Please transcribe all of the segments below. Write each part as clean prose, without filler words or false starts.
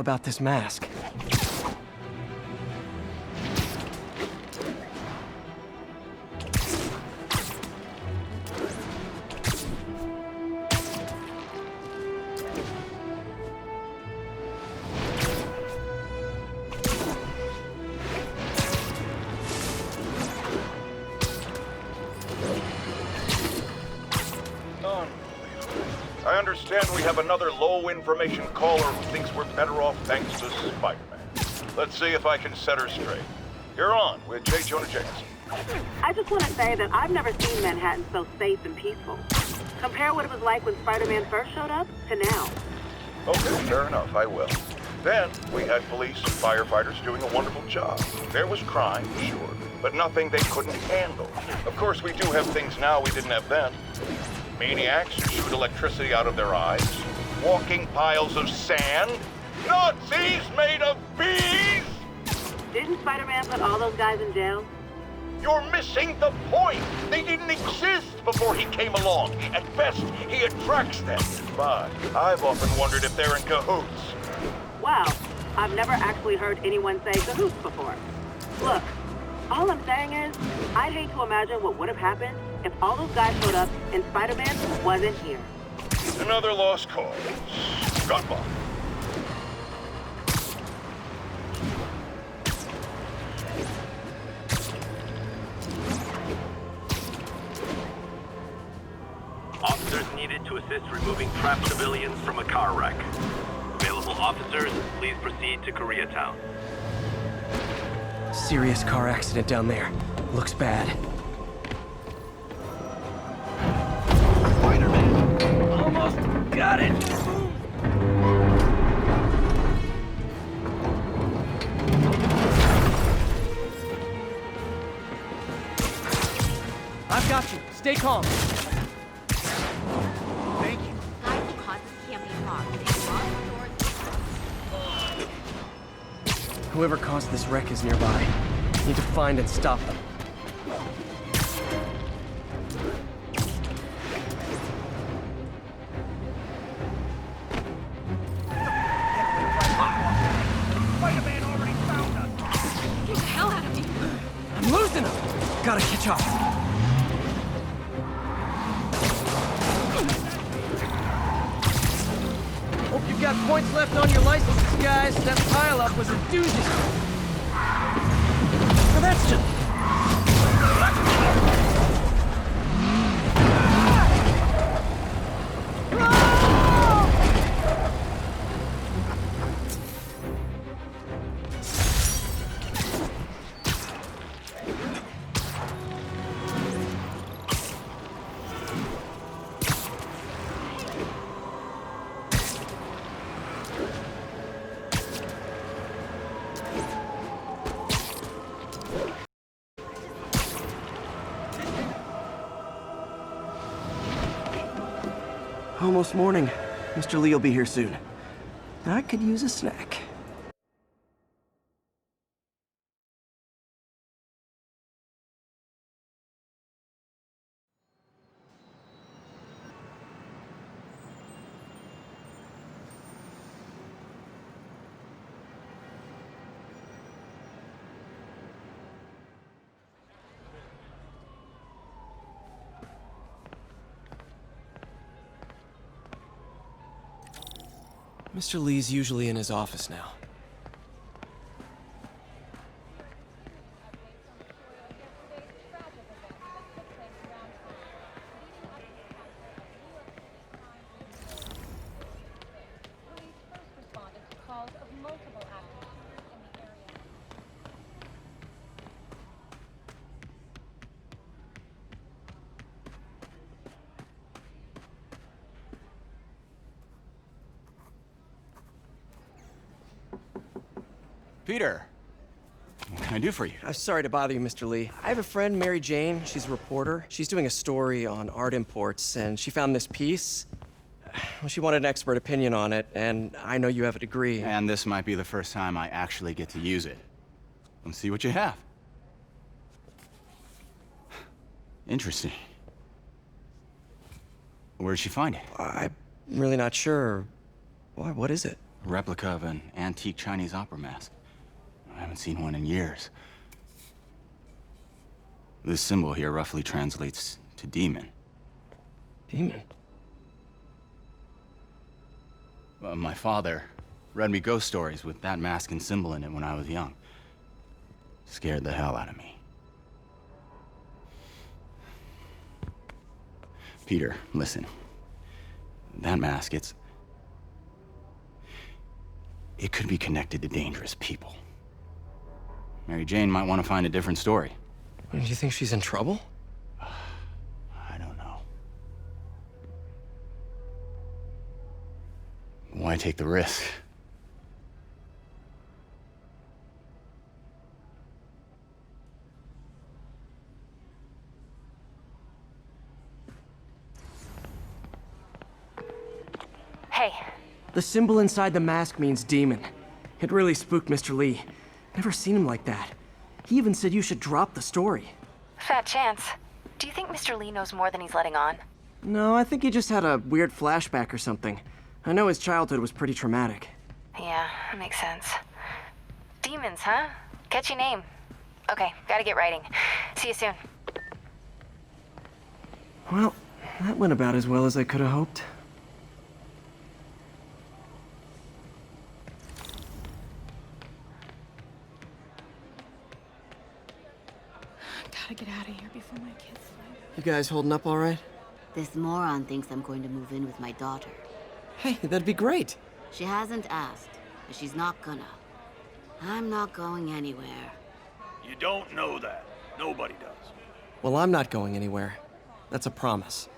about this mask. I understand we have another low-information caller who thinks we're better off thanks to Spider-Man. Let's see if I can set her straight. You're on with J. Jonah Jameson. I just want to say that I've never seen Manhattan so safe and peaceful. Compare what it was like when Spider-Man first showed up to now. Okay, fair enough, I will. Then, we had police and firefighters doing a wonderful job. There was crime, sure, but nothing they couldn't handle. Of course, we do have things now we didn't have then. Maniacs who shoot electricity out of their eyes, walking piles of sand, Nazis made of bees! Didn't Spider-Man put all those guys in jail? You're missing the point! They didn't exist before he came along. At best, he attracts them. But I've often wondered if they're in cahoots. Wow, I've never actually heard anyone say cahoots before. Look, all I'm saying is, I'd hate to imagine what would have happened if all those guys showed up and Spider-Man wasn't here. Another lost cause. Gun bomb. Officers needed to assist removing trapped civilians from a car wreck. Available officers, please proceed to Koreatown. Serious car accident down there. Looks bad. Spider-Man! Almost got it! I've got you. Stay calm. Thank you. Guys who caused this can't be marked. Whoever caused this wreck is nearby. Need to find and stop them. Spider-Man already found us! Get the hell out of me! I'm losing them! Gotta catch up. Hope you've got points left on your licenses, guys. That pile-up was a doozy. Now that's just... Almost morning. Mr. Lee will be here soon. I could use a snack. Mr. Lee's usually in his office now. Peter, what can I do for you? I'm sorry to bother you, Mr. Lee. I have a friend, Mary Jane. She's a reporter. She's doing a story on art imports, and she found this piece. Well, she wanted an expert opinion on it, and I know you have a degree. And this might be the first time I actually get to use it. Let's see what you have. Interesting. Where did she find it? I'm really not sure. Why, what is it? A replica of an antique Chinese opera mask. I haven't seen one in years. This symbol here roughly translates to demon. Demon? My father read me ghost stories with that mask and symbol in it when I was young. Scared the hell out of me. Peter, listen. That mask, it could be connected to dangerous people. Mary Jane might want to find a different story. Do you think she's in trouble? I don't know. Why take the risk? Hey, The symbol inside the mask means demon. It really spooked Mr. Lee. Never seen him like that. He even said you should drop the story. fat chance. Do you think Mr. Lee knows more than he's letting on? No, I think he just had a weird flashback or something. I know his childhood was pretty traumatic. Yeah, that makes sense. Demons, huh? Catchy name. Okay, gotta get writing. See you soon. Well, that went about as well as I could have hoped. Gotta get out of here before my kids find out. You guys holding up all right? This moron thinks I'm going to move in with my daughter. Hey, that'd be great. She hasn't asked, but she's not gonna. I'm not going anywhere. You don't know that. Nobody does. Well, I'm not going anywhere. That's a promise.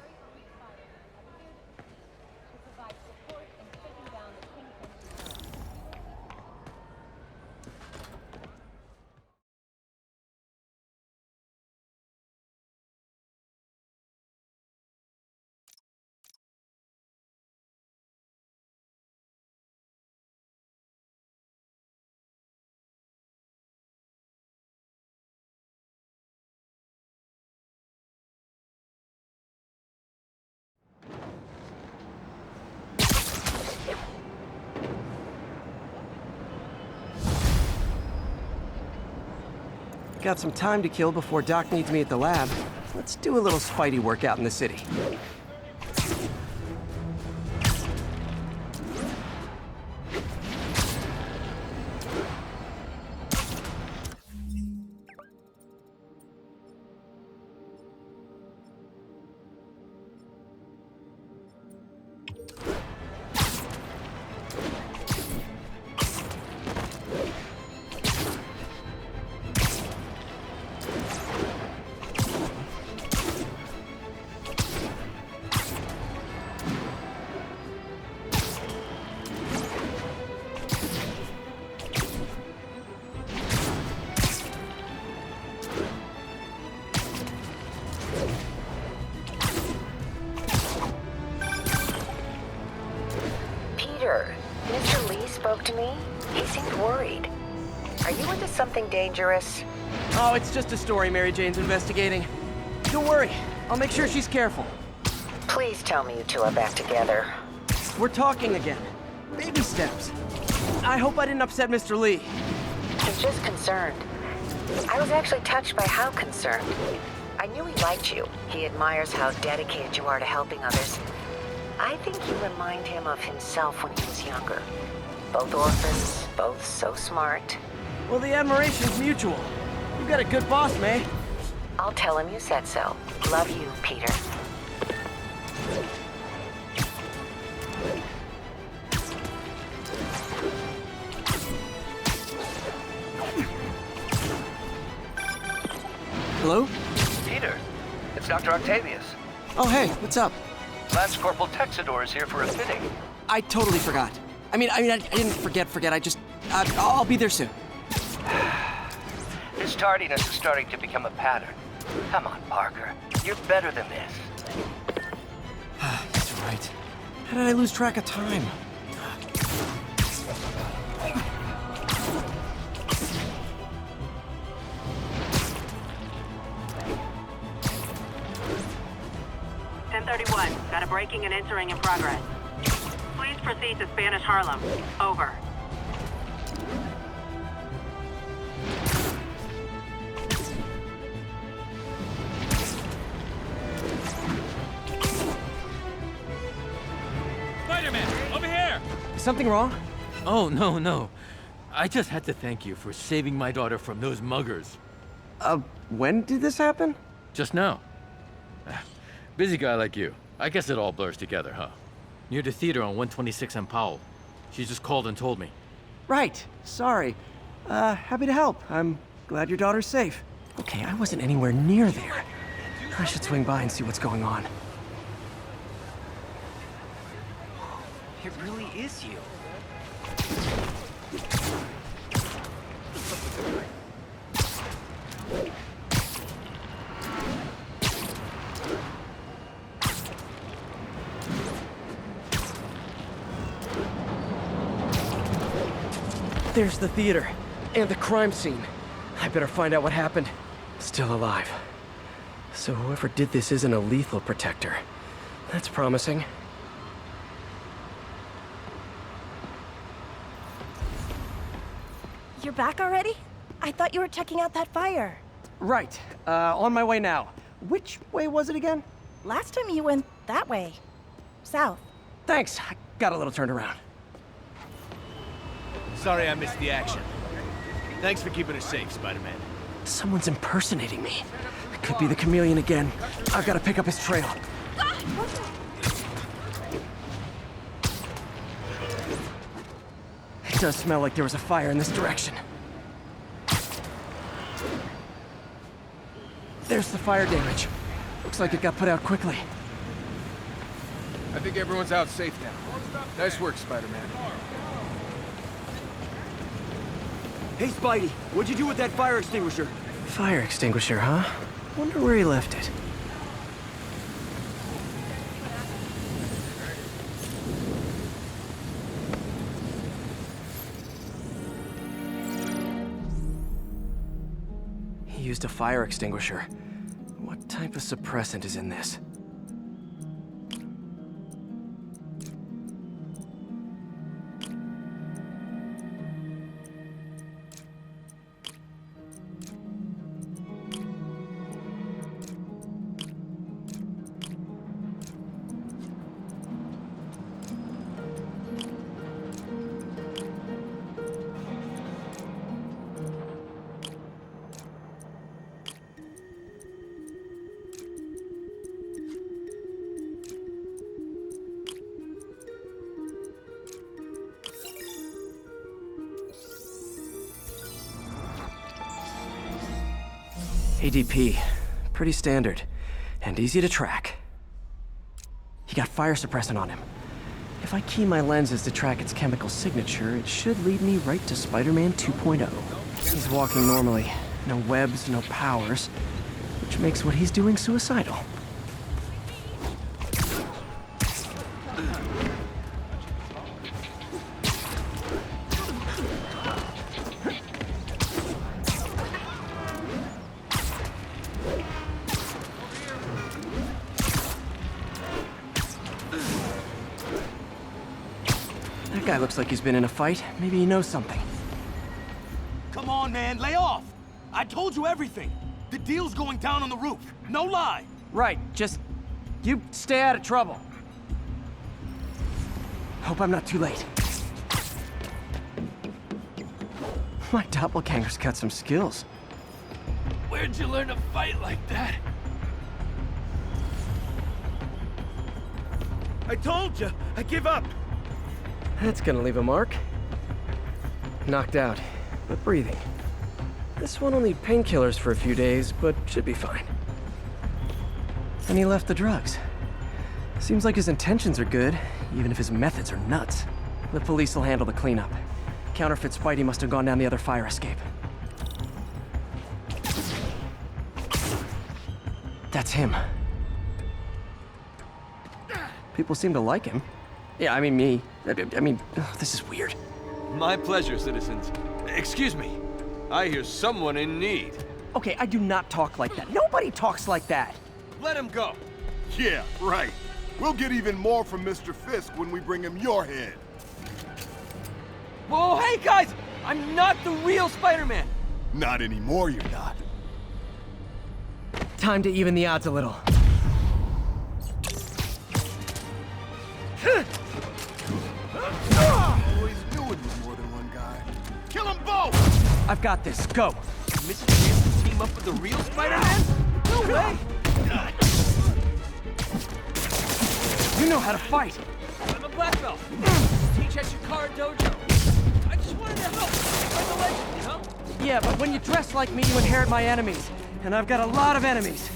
Got some time to kill before Doc needs me at the lab. Let's do a little Spidey work out in the city. Peter, Mr. Lee spoke to me. He seemed worried. Are you into something dangerous? Oh, it's just a story Mary Jane's investigating. Don't worry, I'll make sure she's careful. Please tell me you two are back together. We're talking again. Baby steps. I hope I didn't upset Mr. Lee. I'm just concerned. I was actually touched by how concerned. I knew he liked you. He admires how dedicated you are to helping others. I think you remind him of himself when he was younger. Both orphans, both so smart. Well, the admiration's mutual. You got a good boss, May. I'll tell him you said so. Love you, Peter. Hello? Peter, it's Dr. Octavius. Oh, hey, what's up? Lance Corporal Texador is here for a fitting. I totally forgot. I didn't forget. I'll be there soon. This tardiness is starting to become a pattern. Come on, Parker. You're better than this. That's right. How did I lose track of time? Got a breaking and entering in progress. Please proceed to Spanish Harlem. Over. Spider-Man, over here! Something wrong? Oh, no. I just had to thank you for saving my daughter from those muggers. When did this happen? Just now. Busy guy like you. I guess it all blurs together, huh? Near the theater on 126 and Powell. She just called and told me. Right. Sorry. Happy to help. I'm glad your daughter's safe. Okay, I wasn't anywhere near there. I should swing by and see what's going on. It really is you. There's the theater. And the crime scene. I better find out what happened. Still alive. So whoever did this isn't a lethal protector. That's promising. You're back already? I thought you were checking out that fire. Right. On my way now. Which way was it again? Last time you went that way. South. Thanks. I got a little turned around. Sorry I missed the action. Thanks for keeping us safe, Spider-Man. Someone's impersonating me. It could be the chameleon again. I've got to pick up his trail. It does smell like there was a fire in this direction. There's the fire damage. Looks like it got put out quickly. I think everyone's out safe now. Nice work, Spider-Man. Hey, Spidey, what'd you do with that fire extinguisher? Fire extinguisher, huh? Wonder where he left it. He used a fire extinguisher. What type of suppressant is in this? ADP. Pretty standard. And easy to track. He got fire suppressant on him. If I key my lenses to track its chemical signature, it should lead me right to Spider-Man 2.0. He's walking normally. No webs, no powers. Which makes what he's doing suicidal. That guy looks like he's been in a fight. Maybe he knows something. Come on, man, lay off! I told you everything. The deal's going down on the roof. No lie. Right, just... you stay out of trouble. Hope I'm not too late. My doppelganger's got some skills. Where'd you learn to fight like that? I told you, I give up. That's gonna leave a mark. Knocked out, but breathing. This one will need painkillers for a few days, but should be fine. And he left the drugs. Seems like his intentions are good, even if his methods are nuts. The police will handle the cleanup. Counterfeit Spidey must have gone down the other fire escape. That's him. People seem to like him. Yeah, I mean me. I mean, this is weird. My pleasure, citizens. Excuse me. I hear someone in need. Okay, I do not talk like that. Nobody talks like that. Let him go. Yeah, right. We'll get even more from Mr. Fisk when we bring him your head. Whoa, hey guys! I'm not the real Spider-Man! Not anymore, you're not. Time to even the odds a little. Always knew it was more than one guy. Kill them both! I've got this, go! Mr. Chance to team up with the real Spider-Man? No way! You know how to fight! I'm a black belt. Teach at Shikara Dojo. I just wanted to help. I'm a legend, you know? Yeah, but when you dress like me, you inherit my enemies. And I've got a lot of enemies.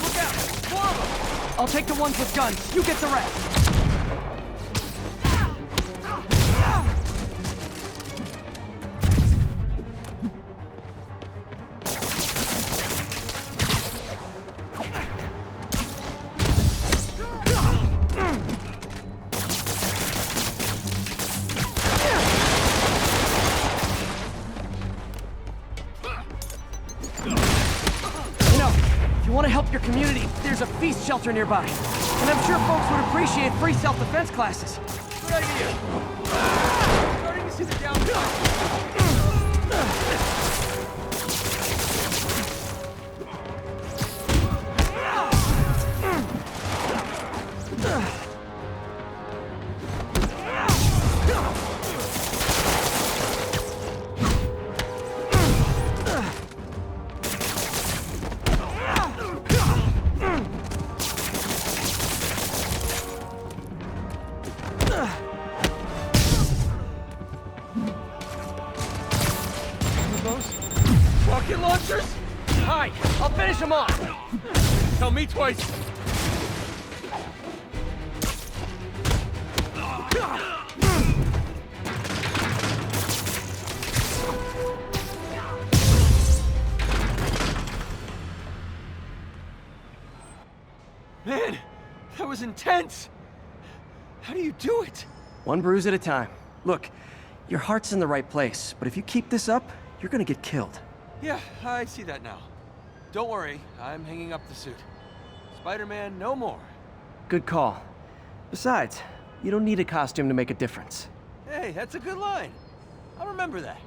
Look out! More of them! I'll take the ones with guns. You get the rest. Community, there's a feast shelter nearby. And I'm sure folks would appreciate free self-defense classes. Good idea. Starting to see the downside. Rocket launchers? Hi, I'll finish them off. Tell me twice. Man, that was intense. How do you do it? One bruise at a time. Look, your heart's in the right place, but if you keep this up, you're gonna get killed. Yeah, I see that now. Don't worry, I'm hanging up the suit. Spider-Man no more. Good call. Besides, you don't need a costume to make a difference. Hey, that's a good line. I'll remember that.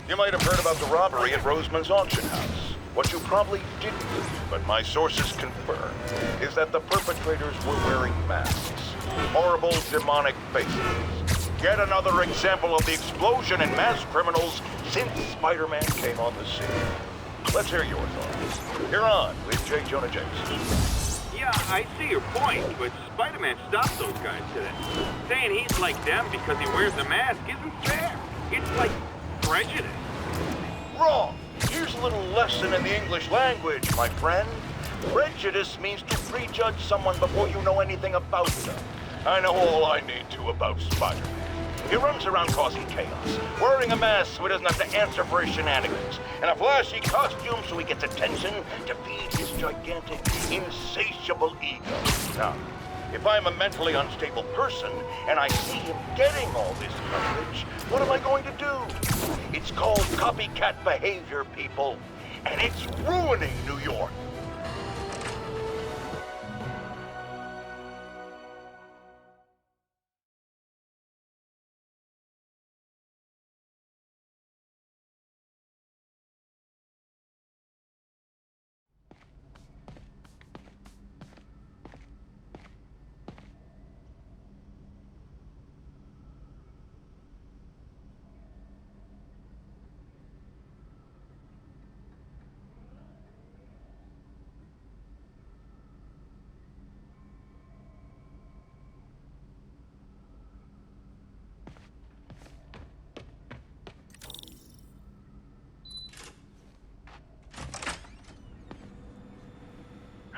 You might have heard about the robbery at Roseman's auction house. What you probably didn't, but my sources confirm, is that the perpetrators were wearing masks. Horrible, demonic faces. Yet another example of the explosion in mass criminals since Spider-Man came on the scene. Let's hear your thoughts. You're on with J. Jonah Jameson. Yeah, I see your point, but Spider-Man stopped those guys today. Saying he's like them because he wears a mask isn't fair. It's like prejudice. Wrong. Here's a little lesson in the English language, my friend. Prejudice means to prejudge someone before you know anything about them. I know all I need to about Spider-Man. He runs around causing chaos, wearing a mask so he doesn't have to answer for his shenanigans, and a flashy costume so he gets attention to feed his gigantic, insatiable ego. Now, if I'm a mentally unstable person and I see him getting all this coverage, what am I going to do? It's called copycat behavior, people, and it's ruining New York.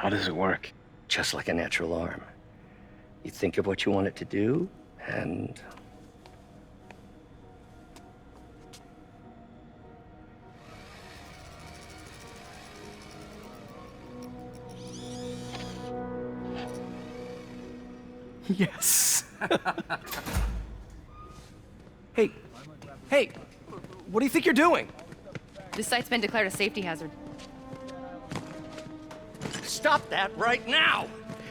How does it work? Just like a natural arm. You think of what you want it to do, and... Yes. Hey, what do you think you're doing? This site's been declared a safety hazard. Stop that right now!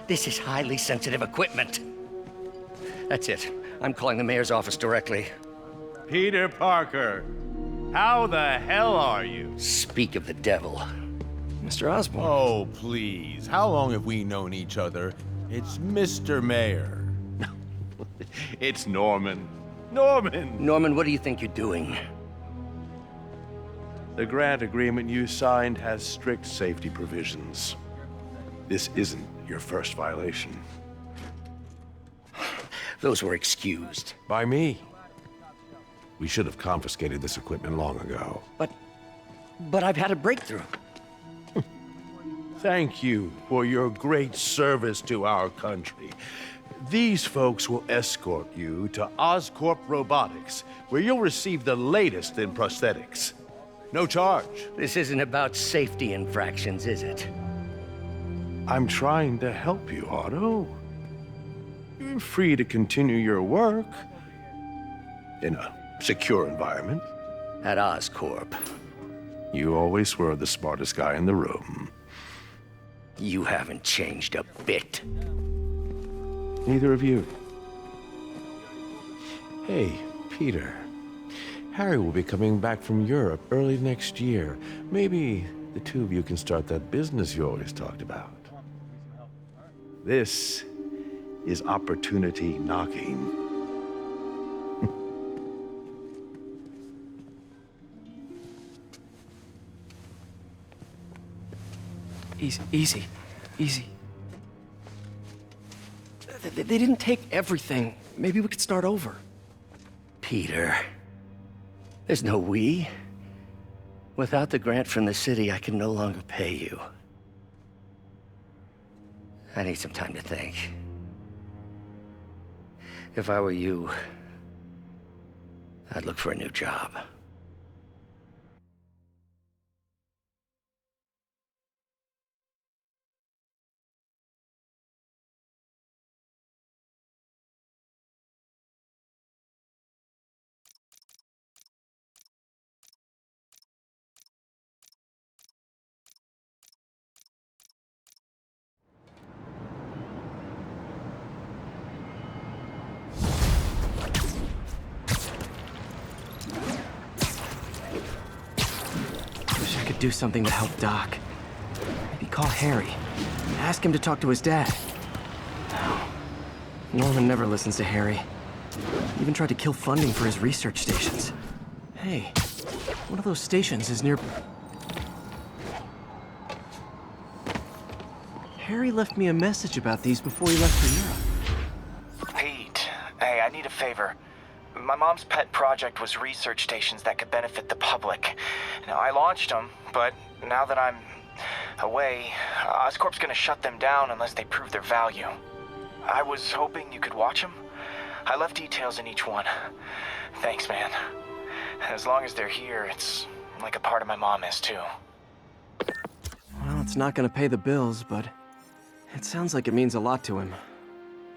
This is highly sensitive equipment. That's it. I'm calling the mayor's office directly. Peter Parker, how the hell are you? Speak of the devil. Mr. Osborn. Oh, please. How long have we known each other? It's Mr. Mayor. It's Norman. Norman, what do you think you're doing? The grant agreement you signed has strict safety provisions. This isn't your first violation. Those were excused. By me. We should have confiscated this equipment long ago. But I've had a breakthrough. Thank you for your great service to our country. These folks will escort you to Oscorp Robotics, where you'll receive the latest in prosthetics. No charge. This isn't about safety infractions, is it? I'm trying to help you, Otto. You're free to continue your work in a secure environment. At Oscorp. You always were the smartest guy in the room. You haven't changed a bit. Neither of you. Hey, Peter. Harry will be coming back from Europe early next year. Maybe the two of you can start that business you always talked about. This is opportunity knocking. Easy. They didn't take everything. Maybe we could start over. Peter, there's no we. Without the grant from the city, I can no longer pay you. I need some time to think. If I were you, I'd look for a new job. Do something to help Doc. Maybe call Harry. Ask him to talk to his dad. No. Norman never listens to Harry. He even tried to kill funding for his research stations. Hey, one of those stations is near... Harry left me a message about these before he left for Europe. Pete, hey, I need a favor. My mom's pet project was research stations that could benefit the public. Now, I launched them, but now that I'm away, Oscorp's gonna shut them down unless they prove their value. I was hoping you could watch them. I left details in each one. Thanks, man. As long as they're here, it's like a part of my mom is, too. Well, it's not gonna pay the bills, but it sounds like it means a lot to him.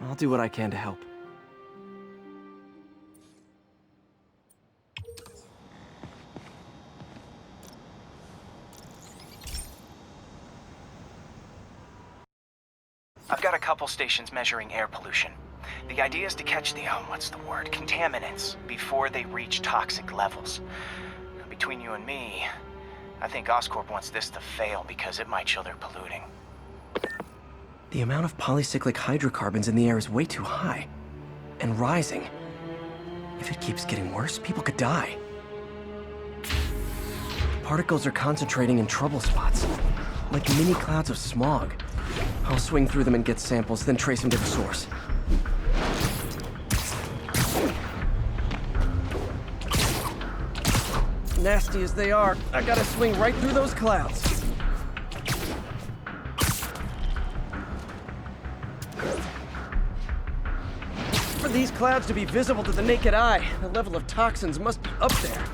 I'll do what I can to help. I've got a couple stations measuring air pollution. The idea is to catch the, contaminants before they reach toxic levels. Between you and me, I think Oscorp wants this to fail because it might show they're polluting. The amount of polycyclic hydrocarbons in the air is way too high. And rising. If it keeps getting worse, people could die. Particles are concentrating in trouble spots, like mini clouds of smog. I'll swing through them and get samples, then trace them to the source. Nasty as they are, I gotta swing right through those clouds. For these clouds to be visible to the naked eye, the level of toxins must be up there.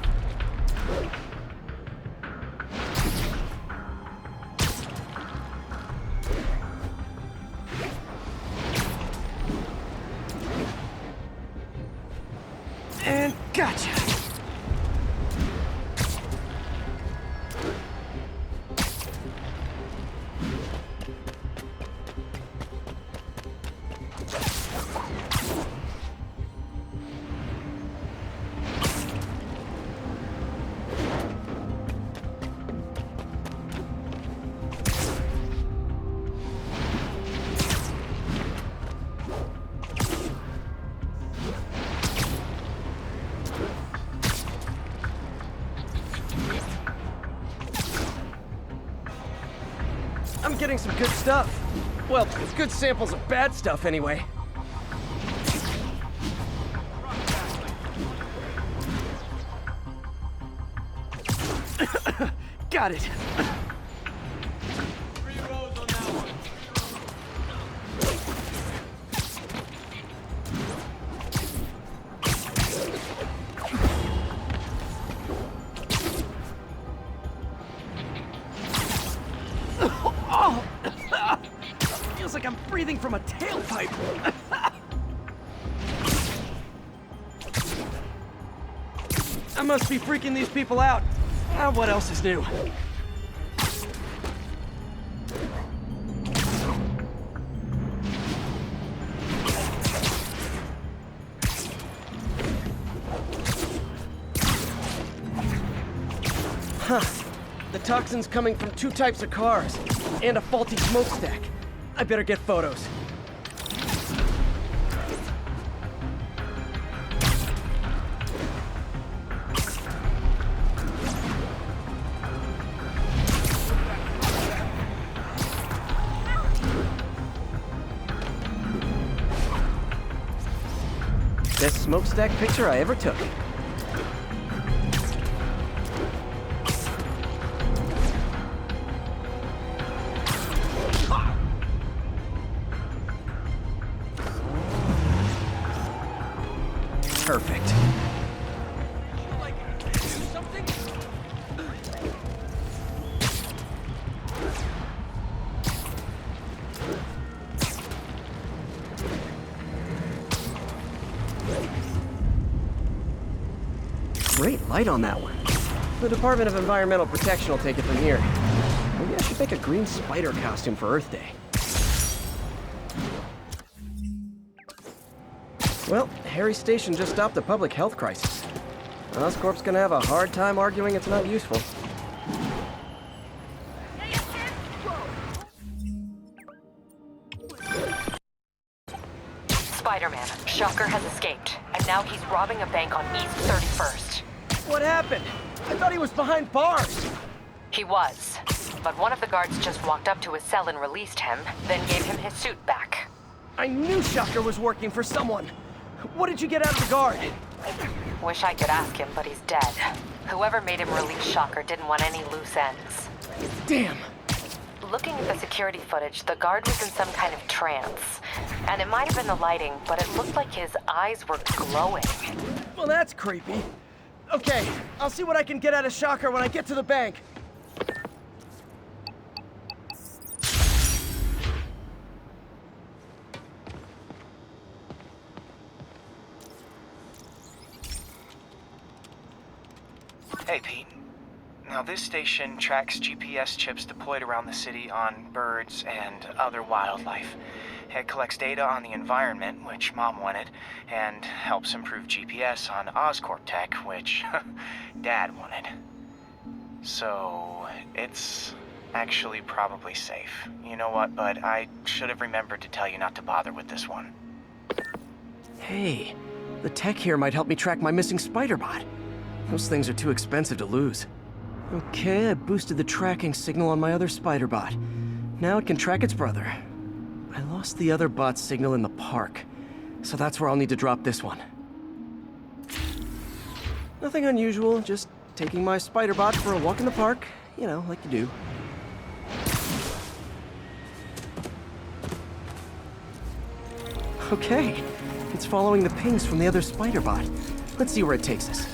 And gotcha! I'm getting some good stuff. Well, good samples of bad stuff, anyway. Got it. Feels like I'm breathing from a tailpipe. I must be freaking these people out. What else is new? Huh. The toxin's coming from 2 types of cars, and a faulty smokestack. I better get photos. Best smokestack picture I ever took. Perfect. Great light on that one. The Department of Environmental Protection will take it from here. Maybe I should make a green spider costume for Earth Day. Well, Harry Station just stopped a public health crisis. Oscorp's gonna have a hard time arguing it's not useful. Spider-Man, Shocker has escaped, and now he's robbing a bank on East 31st. What happened? I thought he was behind bars. He was, but one of the guards just walked up to his cell and released him, then gave him his suit back. I knew Shocker was working for someone. What did you get out of the guard? Wish I could ask him, but he's dead. Whoever made him release Shocker didn't want any loose ends. Damn. Looking at the security footage, the guard was in some kind of trance. And it might have been the lighting, but it looked like his eyes were glowing. Well, that's creepy. Okay, I'll see what I can get out of Shocker when I get to the bank. Hey, Pete. Now, this station tracks GPS chips deployed around the city on birds and other wildlife. It collects data on the environment, which Mom wanted, and helps improve GPS on Oscorp tech, which Dad wanted. So, it's actually probably safe. You know what, bud? I should have remembered to tell you not to bother with this one. Hey, the tech here might help me track my missing Spider-Bot. Those things are too expensive to lose. Okay, I boosted the tracking signal on my other Spider-Bot. Now it can track its brother. I lost the other bot's signal in the park, so that's where I'll need to drop this one. Nothing unusual, just taking my Spider-Bot for a walk in the park. You know, like you do. Okay, it's It's following the pings from the other spider bot. Let's see where it takes us.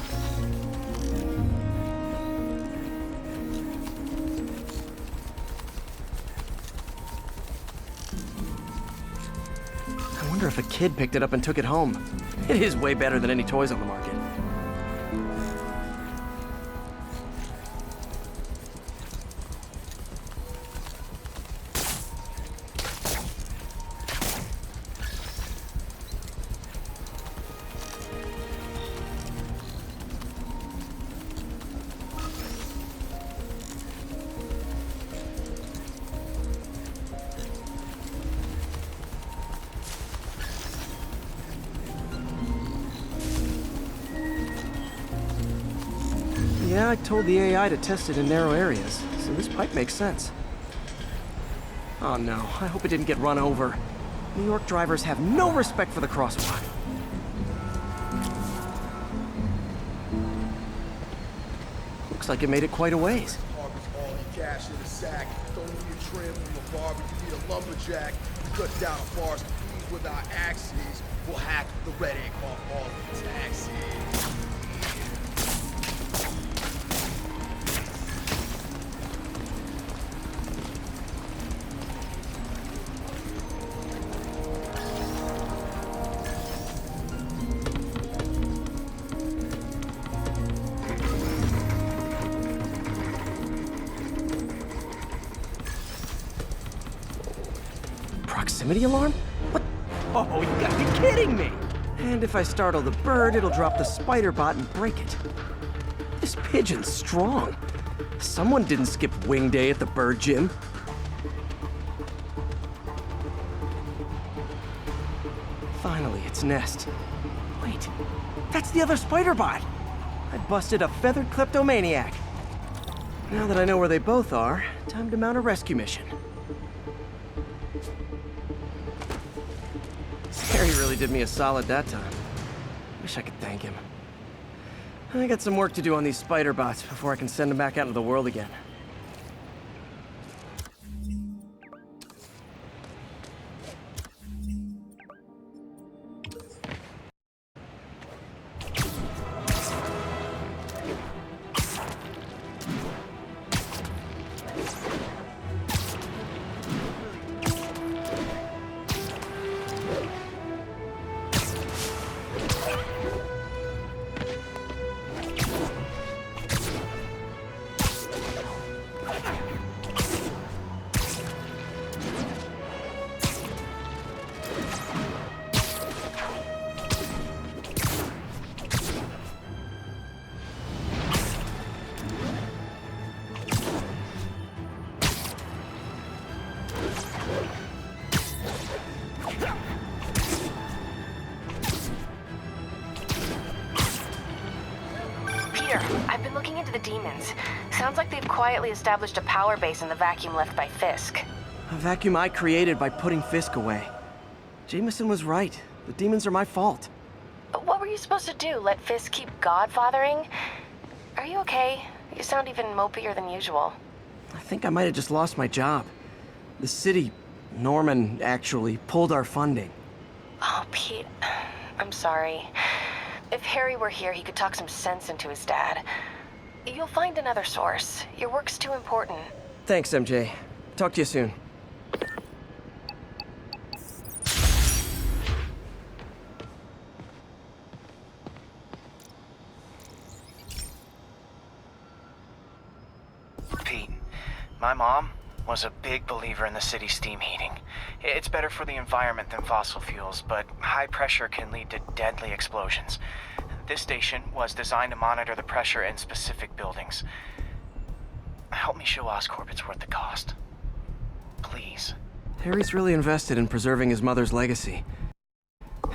I wonder if a kid picked it up and took it home. It is way better than any toys on the market. Yeah, I told the AI to test it in narrow areas, so this pipe makes sense. Oh no, I hope it didn't get run over. New York drivers have no respect for the crosswalk. Looks like it made it quite a ways. Harvest all your cash in a sack. Don't need a trim from a barber, you need a lumberjack. We cut down a forest of trees with our axes. We'll hack the red ink off all the taxes. Proximity alarm? What? Oh, you gotta be kidding me! And if I startle the bird, it'll drop the spider bot and break it. This pigeon's strong. Someone didn't skip wing day at the bird gym. Finally, its nest. Wait, that's the other spider bot! I busted a feathered kleptomaniac. Now that I know where they both are, time to mount a rescue mission. Harry really did me a solid that time. Wish I could thank him. I got some work to do on these spider bots before I can send them back out into the world again. I've been looking into the demons. Sounds like they've quietly established a power base in the vacuum left by Fisk. A vacuum I created by putting Fisk away. Jameson was right. The demons are my fault. What were you supposed to do? Let Fisk keep godfathering? Are you okay? You sound even mopier than usual. I think I might have just lost my job. The city, Norman, actually, pulled our funding. Oh, Pete. I'm sorry. If Harry were here, he could talk some sense into his dad. You'll find another source. Your work's too important. Thanks, MJ. Talk to you soon. Pete, my mom was a big believer in the city's steam heating. It's better for the environment than fossil fuels, but high pressure can lead to deadly explosions. This station was designed to monitor the pressure in specific buildings. Help me show Oscorp it's worth the cost. Please. Harry's really invested in preserving his mother's legacy.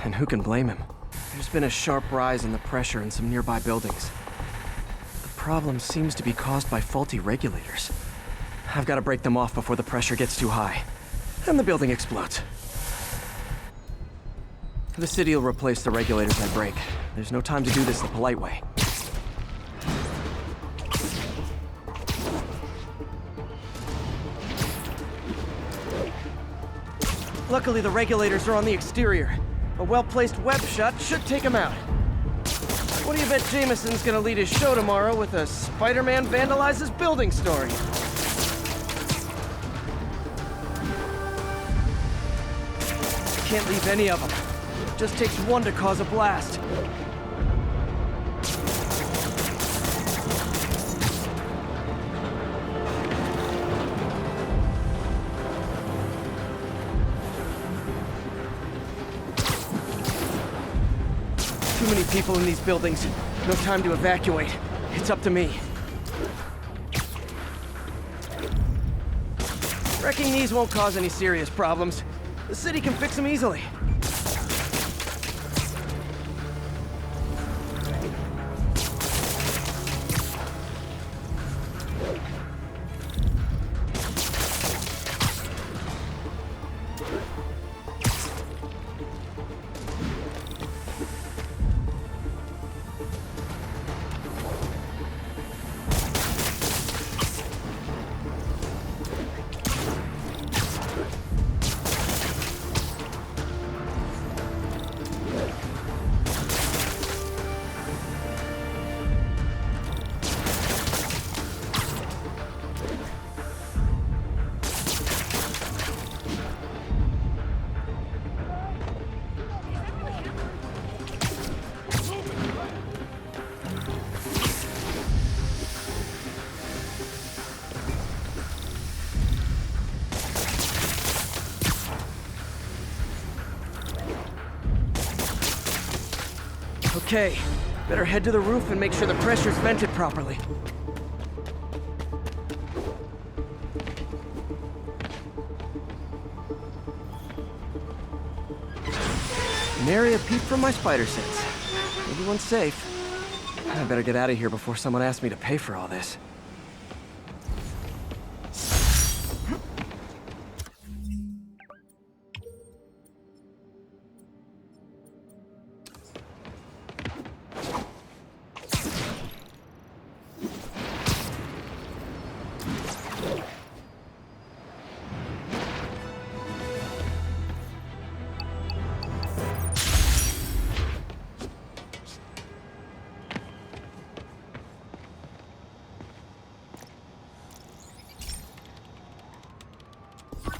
And who can blame him? There's been a sharp rise in the pressure in some nearby buildings. The problem seems to be caused by faulty regulators. I've got to break them off before the pressure gets too high, and the building explodes. The city will replace the regulators I break. There's no time to do this the polite way. Luckily, the regulators are on the exterior. A well-placed web shot should take him out. What do you bet Jameson's gonna lead his show tomorrow with a Spider-Man vandalizes building story? Can't leave any of them. Just takes one to cause a blast. Too many people in these buildings. No time to evacuate. It's up to me. Wrecking these won't cause any serious problems. The city can fix them easily. Okay, better head to the roof and make sure the pressure's vented properly. Nary a peep from my spider sense. Everyone's safe. I better get out of here before someone asks me to pay for all this.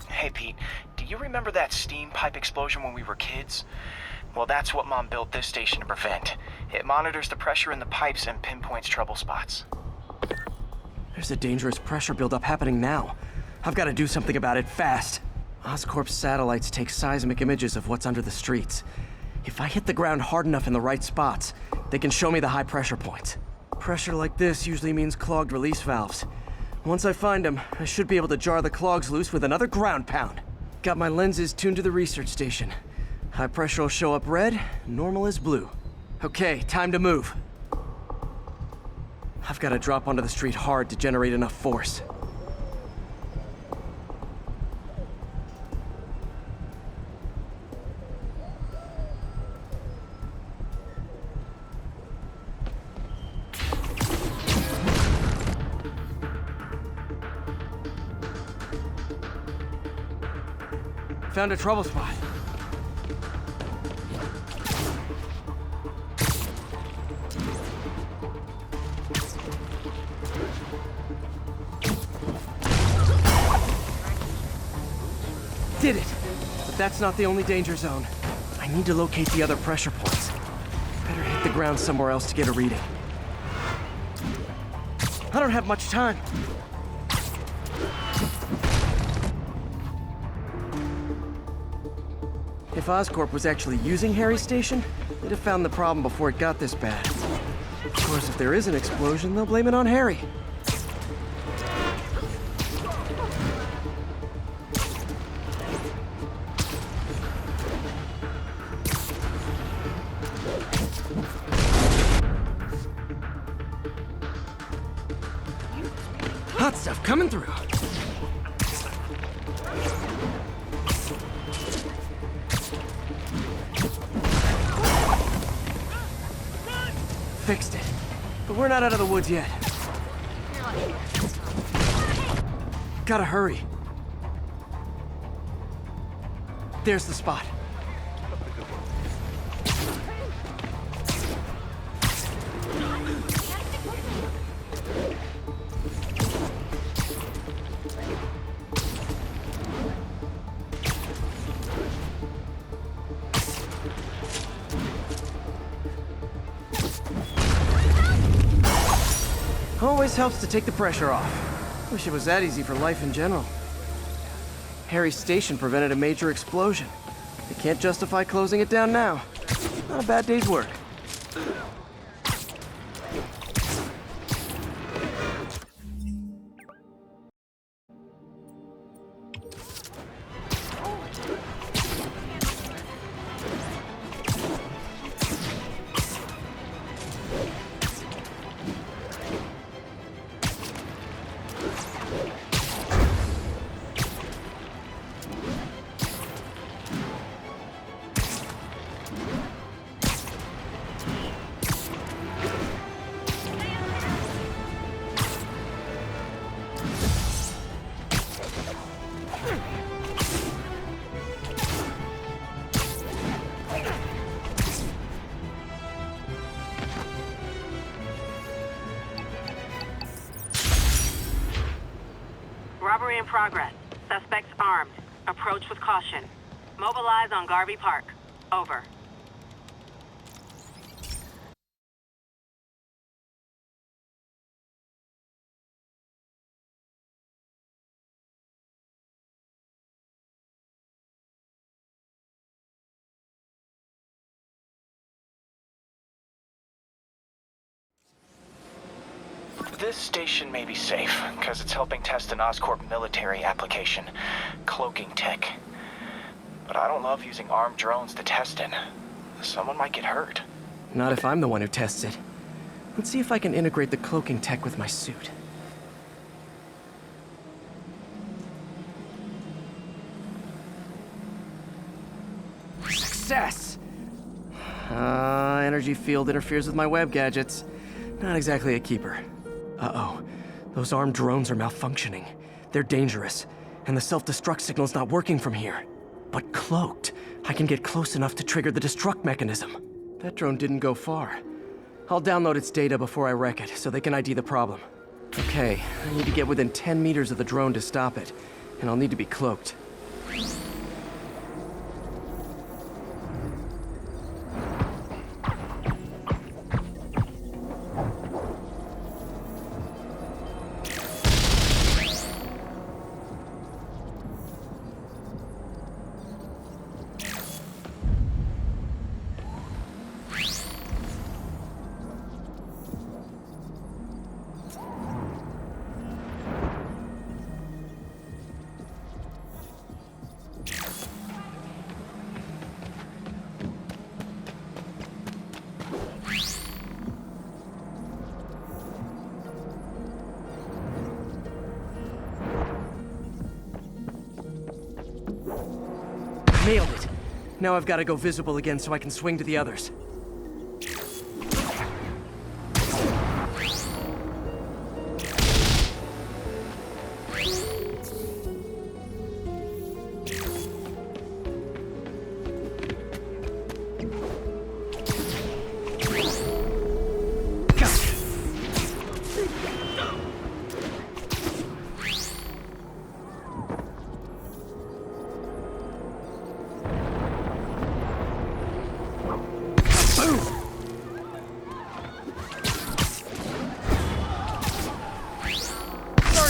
Hey, Pete, do you remember that steam pipe explosion when we were kids? Well, that's what Mom built this station to prevent. It monitors the pressure in the pipes and pinpoints trouble spots. There's a dangerous pressure buildup happening now. I've got to do something about it fast. Oscorp's satellites take seismic images of what's under the streets. If I hit the ground hard enough in the right spots, they can show me the high pressure points. Pressure like this usually means clogged release valves. Once I find them, I should be able to jar the clogs loose with another ground pound. Got my lenses tuned to the research station. High pressure will show up red, normal is blue. Okay, time to move. I've got to drop onto the street hard to generate enough force. Found a trouble spot. Did it! But that's not the only danger zone. I need to locate the other pressure points. Better hit the ground somewhere else to get a reading. I don't have much time. If Oscorp was actually using Harry's station, they'd have found the problem before it got this bad. Of course, if there is an explosion, they'll blame it on Harry. Hot stuff coming through. Fixed it. But we're not out of the woods yet. Gotta hurry. There's the spot. Always helps to take the pressure off. Wish it was that easy for life in general. Harry's station prevented a major explosion. They can't justify closing it down now. Not a bad day's work. Robbery in progress. Suspects armed. Approach with caution. Mobilize on Garvey Park. Over. This station may be safe, because it's helping test an Oscorp military application, cloaking tech. But I don't love using armed drones to test it. Someone might get hurt. Not if I'm the one who tests it. Let's see if I can integrate the cloaking tech with my suit. Success! Energy field interferes with my web gadgets. Not exactly a keeper. Uh-oh. Those armed drones are malfunctioning. They're dangerous, and the self-destruct signal's not working from here. But cloaked, I can get close enough to trigger the destruct mechanism. That drone didn't go far. I'll download its data before I wreck it, so they can ID the problem. Okay, I need to get within 10 meters of the drone to stop it, and I'll need to be cloaked. Nailed it! Now I've got to go visible again so I can swing to the others.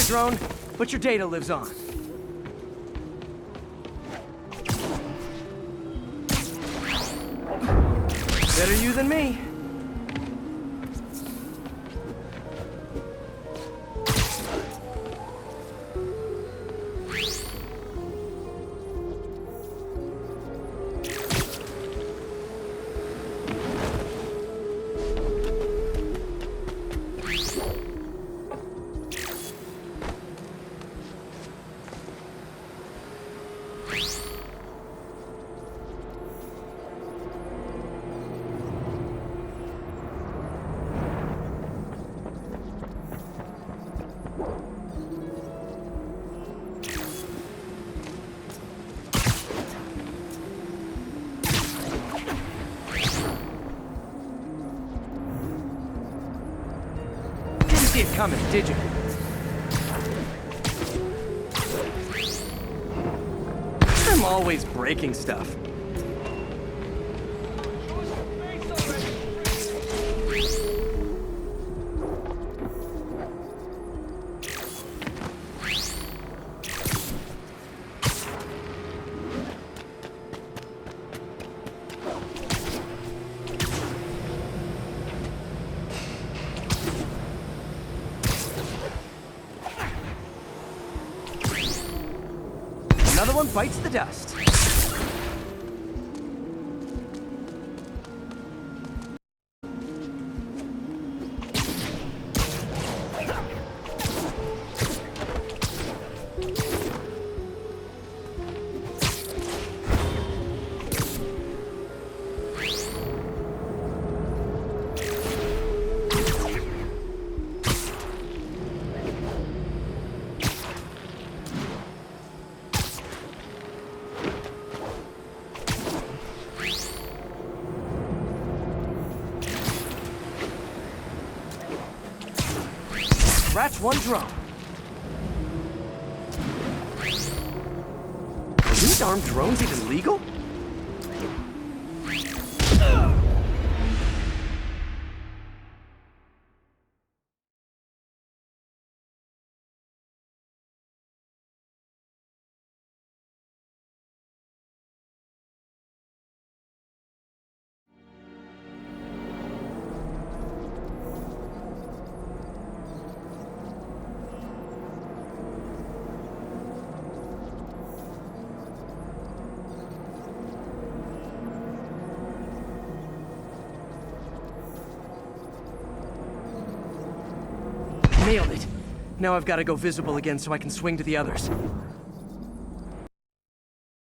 Drone, but your data lives on. Better you than me. coming, did you? I'm always breaking stuff. Another one bites the dust. Scratch one drone. Are these armed drones even legal? Nailed it. Now I've got to go visible again so I can swing to the others.